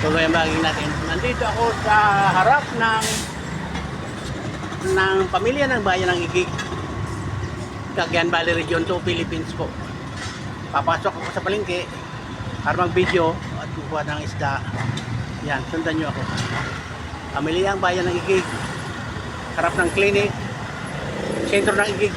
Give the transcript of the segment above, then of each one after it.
Tuloy ang baging natin. Nandito ako sa harap ng pamilya ng bayan ng Igig, Cagayan Valley Region 2, Philippines po. Papasok ako sa palengke para mag-video at kukuha ng isda. Yan, sundan nyo ako. Pamilya ng bayan ng Igig, harap ng clinic, sentro ng Igig.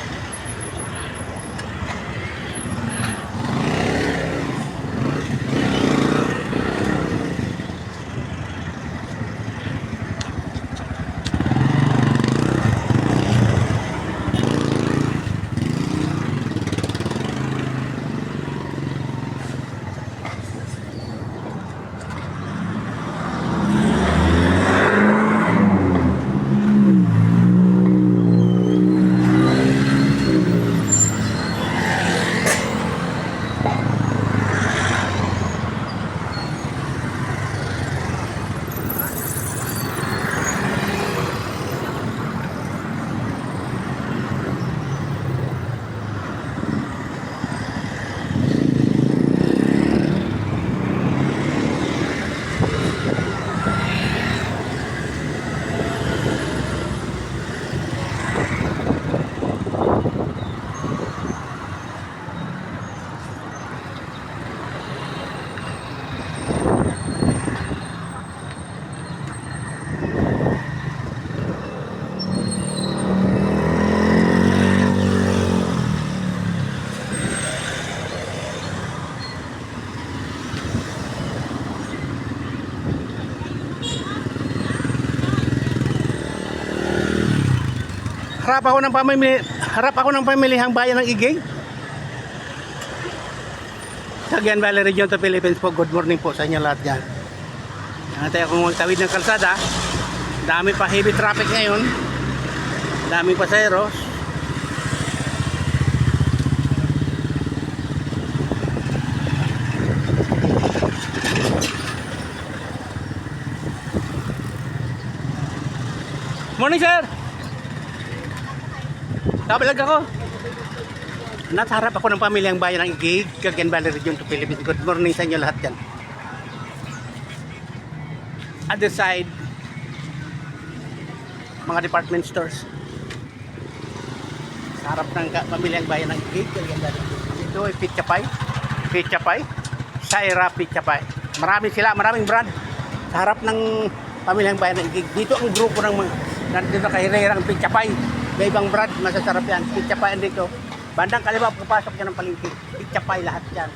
Harap ako ng pamilihang bayan ng Igig, Cagayan Valley Region to Philippines po. Good morning po sa inyo lahat dyan. Nantay akong magtawid ng kalsada. Dami pa heavy traffic ngayon, daming pasaheros. Morning sir, kabalag ako. Nasa harap ako ng pamilyang bayan ng Igig, Cagayan Valley Region to Philippines. Good morning sa inyo lahat dyan. Other side, mga department stores. Sa harap ng pamilyang bayan ng Igig, Cagayan Valley. Ito ay Pizza Pie, Saira Pizza Pie. Marami sila, maraming brand. Sa harap ng pamilyang bayan ng Igig. Dito ang grupo ng nandito kay Herrerang Pizza Pie. May ibang brand, masasarap yan. Pizza Pie dito. Bandang kaliwa, pagpasok yan ng palengke. Pizza Pie lahat yan.